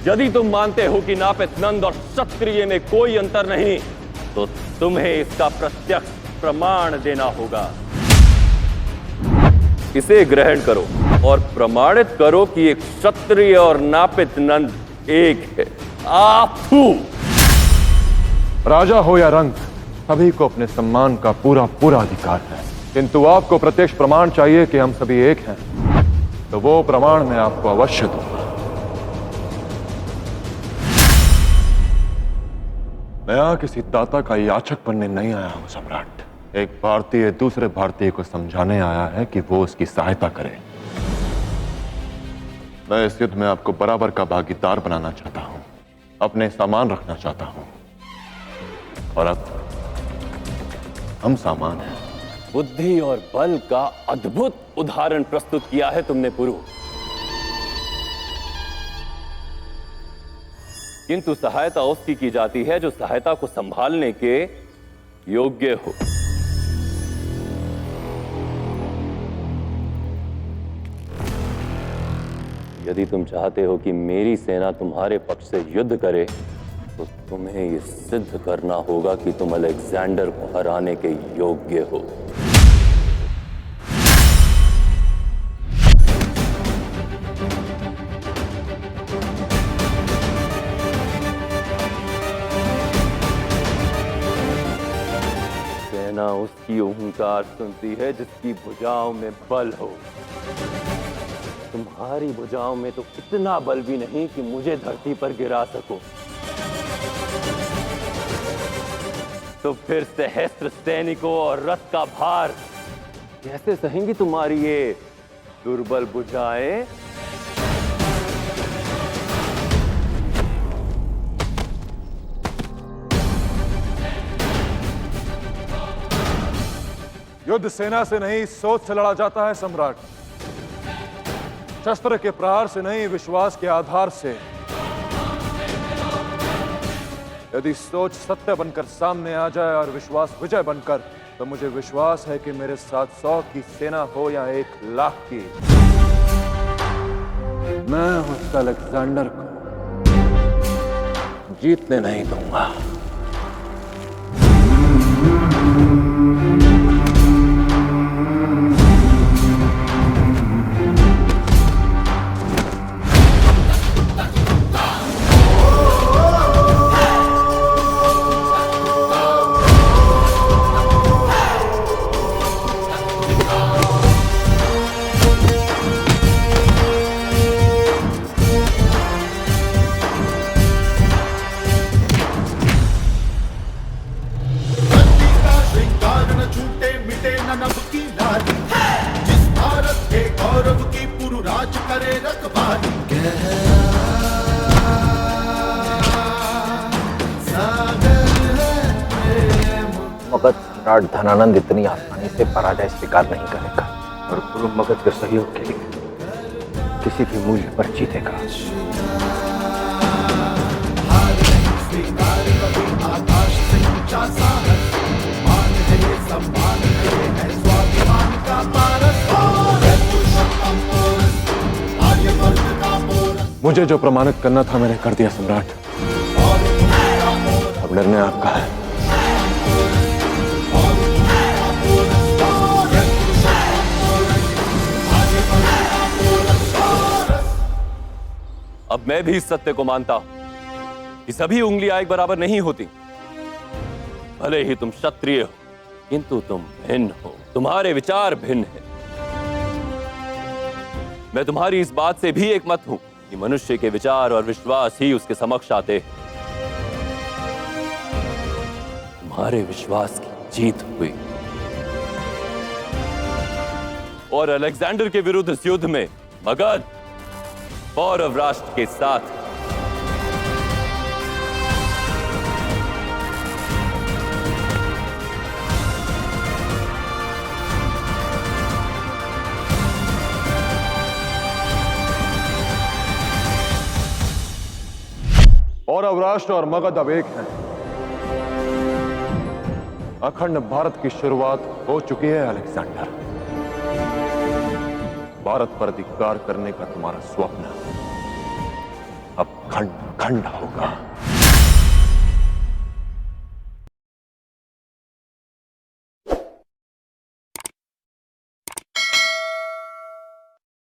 यदि तुम मानते हो कि नापित नंद और क्षत्रिय में कोई अंतर नहीं, तो तुम्हें इसका प्रत्यक्ष प्रमाण देना होगा। इसे ग्रहण करो और प्रमाणित करो कि एक क्षत्रिय और नापित नंद एक है। आपू! राजा हो या रंक, सभी को अपने सम्मान का पूरा पूरा अधिकार है, किंतु आपको प्रत्यक्ष प्रमाण चाहिए कि हम सभी एक हैं, तो वो प्रमाण मैं आपको अवश्य दूंगा। मैं यहां किसी दाता का याचक बनने नहीं आया हूं सम्राट। एक भारतीय दूसरे भारतीय को समझाने आया है कि वो उसकी सहायता करे। मैं इस युद्ध में आपको बराबर का भागीदार बनाना चाहता हूं, अपने सामान रखना चाहता हूं, और अब हम सामान हैं। बुद्धि और बल का अद्भुत उदाहरण प्रस्तुत किया है तुमने पुरु, किंतु सहायता उसकी की जाती है जो सहायता को संभालने के योग्य हो। यदि तुम चाहते हो कि मेरी सेना तुम्हारे पक्ष से युद्ध करे, तो तुम्हें यह सिद्ध करना होगा कि तुम अलेक्जेंडर को हराने के योग्य हो। सेना उसकी ओंकार सुनती है जिसकी भुजाओं में बल हो। तुम्हारी भुजाओं में तो इतना बल भी नहीं कि मुझे धरती पर गिरा सको। तो फिर सहस्त्र सैनिकों और रथ का भार कैसे सहेंगी तुम्हारी ये दुर्बल भुजाएं? युद्ध सेना से नहीं, सोच से लड़ा जाता है सम्राट। शस्त्र के प्रहार से नहीं, विश्वास के आधार से। यदि सोच सत्य बनकर सामने आ जाए और विश्वास विजय बनकर, तो मुझे विश्वास है कि मेरे साथ 100 की सेना हो या 1 लाख की, मैं उस अलेक्जेंडर को जीतने नहीं दूंगा। मगध सम्राट धनानंद इतनी आसानी से पराजय स्वीकार नहीं करेगा और गुरु मगध के सहयोग के लिए किसी भी मूल्य पर जीतेगा। मुझे जो प्रमाणित करना था मैंने कर दिया सम्राट। अब निर्णय आपका है। अब मैं भी इस सत्य को मानता हूं कि सभी उंगलियां एक बराबर नहीं होती। भले ही तुम क्षत्रिय हो, किंतु तुम भिन्न हो, तुम्हारे विचार भिन्न हैं। मैं तुम्हारी इस बात से भी एक मत हूं कि मनुष्य के विचार और विश्वास ही उसके समक्ष आते हैं। तुम्हारे विश्वास की जीत हुई और अलेक्जेंडर के विरुद्ध इस युद्ध में मगध पौरव राष्ट्र के साथ पौरव राष्ट्र और मगध अब एक हैं। अखंड भारत की शुरुआत हो चुकी है अलेक्जेंडर। भारत पर अधिकार करने का तुम्हारा स्वप्न अब खंड खंड होगा।